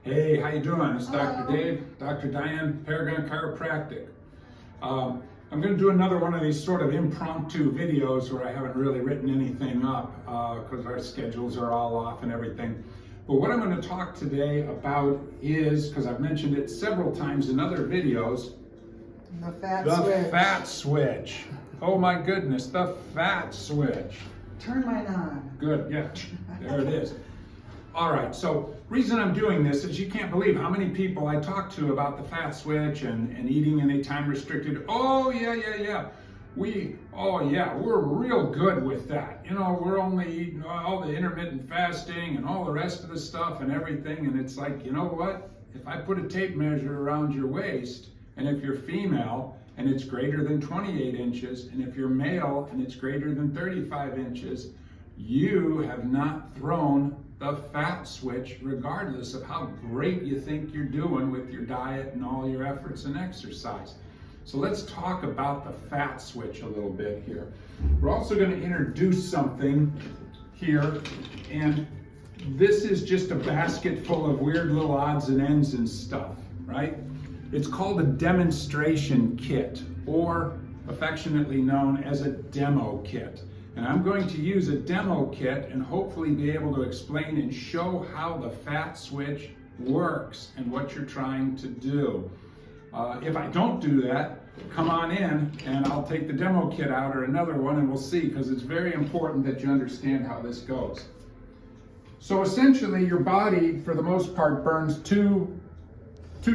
Hey, how you doing? It's Dr. Hello. Dave, Dr. Diane, Paragon Chiropractic. I'm going to do another one of these sort of impromptu videos where I haven't really written anything up because our schedules are all off and everything. But what I'm going to talk today about is, because I've mentioned it several times in other videos, The fat the switch. fat switch. Oh my goodness, the fat switch. Turn mine on. Good, yeah, there it is. All right, so reason I'm doing this is you can't believe how many people I talk to about the fat switch and eating in a time restricted. Oh yeah. We're real good with that. You know, we're only eating all the intermittent fasting and all the rest of the stuff and everything. And it's like, you know what? If I put a tape measure around your waist, and if you're female and it's greater than 28 inches, and if you're male and it's greater than 35 inches, you have not thrown the fat switch, regardless of how great you think you're doing with your diet and all your efforts and exercise. So let's talk about the fat switch a little bit here. We're also going to introduce something here, and this is just a basket full of weird little odds and ends and stuff, right? It's called a demonstration kit, or affectionately known as a demo kit. And I'm going to use a demo kit and hopefully be able to explain and show how the fat switch works and what you're trying to do. If I don't do that, come on in and I'll take the demo kit out or another one and we'll see, because it's very important that you understand how this goes. So essentially your body, for the most part, burns two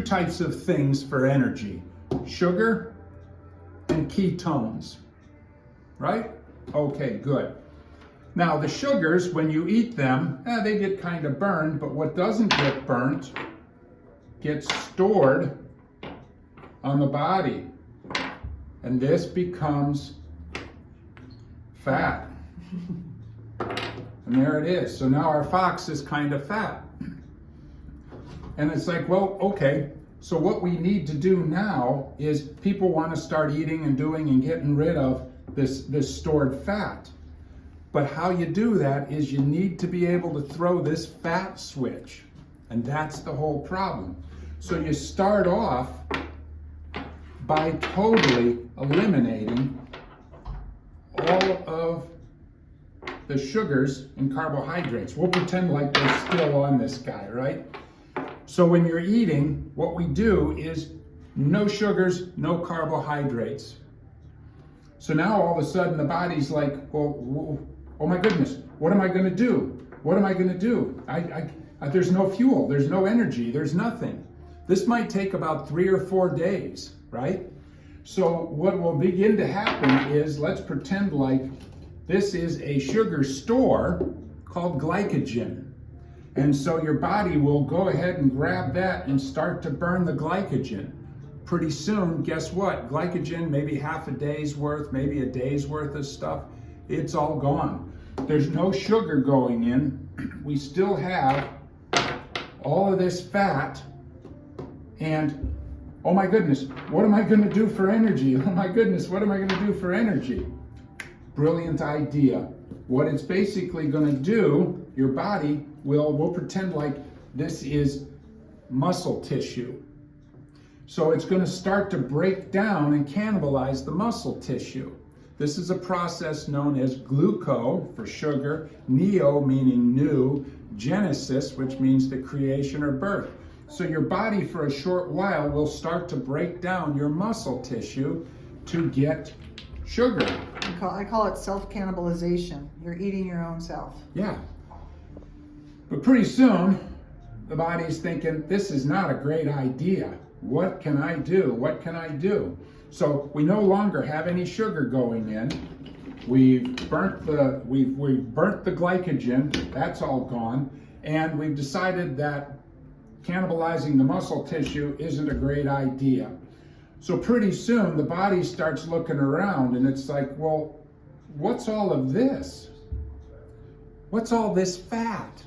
types of things for energy: sugar and ketones, right? Okay, good. Now the sugars, when you eat them, they get kind of burned, but what doesn't get burnt gets stored on the body, and this becomes fat. And there it is. So now our fox is kind of fat. And it's like, well, okay, so what we need to do now is people want to start eating and doing and getting rid of this stored fat. But how you do that is you need to be able to throw this fat switch. And that's the whole problem. So you start off by totally eliminating all of the sugars and carbohydrates. We'll pretend like they're still on this guy, right? So when you're eating, what we do is no sugars, no carbohydrates. So now all of a sudden the body's like, well, oh my goodness, what am I going to do? What am I going to do? There's no fuel, there's no energy, there's nothing. This might take about 3 or 4 days, right? So what will begin to happen is, let's pretend like this is a sugar store called glycogen. And so your body will go ahead and grab that and start to burn the glycogen. Pretty soon, guess what? Glycogen, maybe half a day's worth, maybe a day's worth of stuff, it's all gone. There's no sugar going in. We still have all of this fat, and oh my goodness, what am I going to do for energy? Oh my goodness, what am I going to do for energy? Brilliant idea. What it's basically going to do, your body we'll pretend like this is muscle tissue. So it's going to start to break down and cannibalize the muscle tissue. This is a process known as gluco for sugar, neo meaning new, genesis, which means the creation or birth. So your body for a short while will start to break down your muscle tissue to get sugar. I call it self-cannibalization. You're eating your own self. Yeah. But pretty soon, the body's thinking, this is not a great idea. What can I do? What can I do? So we no longer have any sugar going in. We've burnt the glycogen. That's all gone. And we've decided that cannibalizing the muscle tissue isn't a great idea. So pretty soon, the body starts looking around and it's like, well, what's all of this? What's all this fat?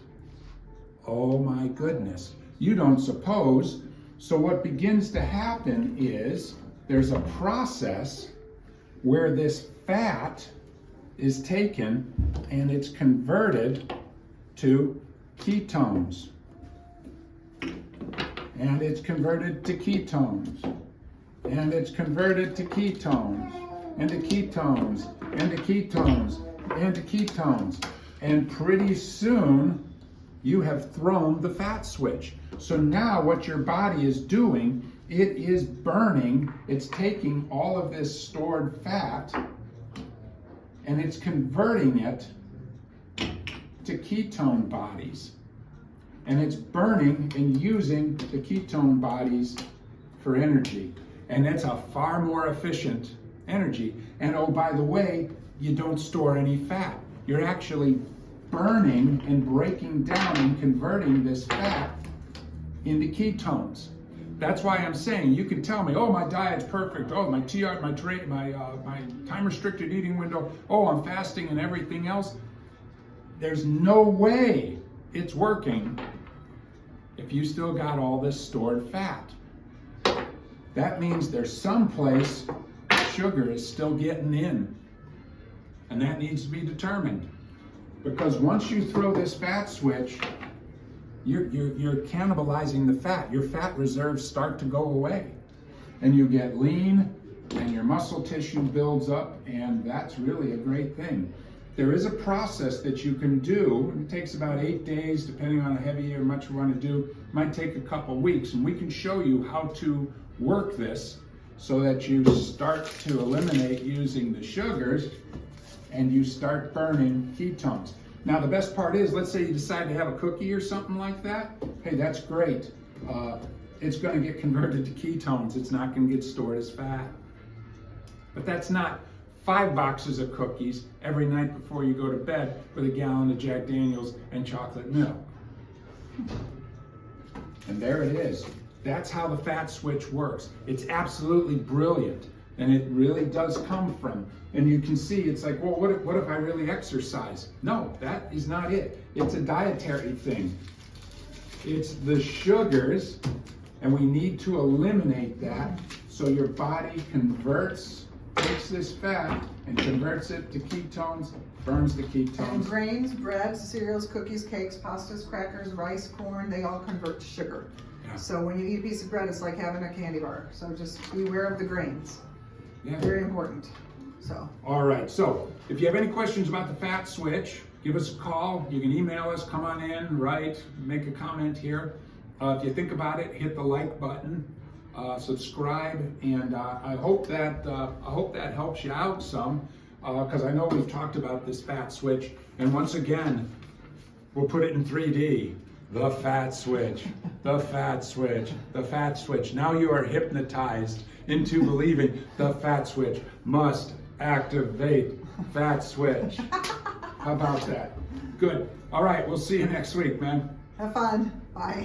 Oh my goodness, you don't suppose. So what begins to happen is there's a process where this fat is taken and it's converted to ketones. and it's converted to ketones, and it's converted to ketones, and to ketones, and to ketones, and to ketones. And pretty soon, you have thrown the fat switch. So now what your body is doing, it is burning, it's taking all of this stored fat, and it's converting it to ketone bodies. And it's burning and using the ketone bodies for energy. And it's a far more efficient energy. And oh, by the way, you don't store any fat. You're actually burning and breaking down and converting this fat into ketones. That's why I'm saying, you can tell me, oh, my diet's perfect. Oh, my time restricted eating window. Oh, I'm fasting and everything else. There's no way it's working if you still got all this stored fat. That means there's some place sugar is still getting in, and that needs to be determined. Because once you throw this fat switch, you're cannibalizing the fat. Your fat reserves start to go away, and you get lean, and your muscle tissue builds up, and that's really a great thing. There is a process that you can do. It takes about 8 days, depending on how heavy or much you want to do. It might take a couple weeks, and we can show you how to work this so that you start to eliminate using the sugars and you start burning ketones. Now, the best part is, let's say you decide to have a cookie or something like that. Hey, that's great. It's going to get converted to ketones. It's not going to get stored as fat. But that's not 5 boxes of cookies every night before you go to bed with a gallon of Jack Daniels and chocolate milk. And there it is. That's how the fat switch works. It's absolutely brilliant, and it really does come from. And you can see, it's like, well, what if I really exercise? No, that is not it. It's a dietary thing. It's the sugars, and we need to eliminate that so your body takes this fat and converts it to ketones, burns the ketones. And grains, breads, cereals, cookies, cakes, pastas, crackers, rice, corn, they all convert to sugar. Yeah. So when you eat a piece of bread, it's like having a candy bar. So just beware of the grains. Yeah. Very important. So. All right. So if you have any questions about the fat switch, give us a call. You can email us, come on in, write, make a comment here. If you think about it, hit the like button. Subscribe, and I hope that helps you out some, because I know we've talked about this fat switch, and once again, we'll put it in 3D. The fat switch, the fat switch, the fat switch. Now you are hypnotized into believing the fat switch must activate fat switch. How about that? Good. All right, we'll see you next week, man. Have fun. Bye.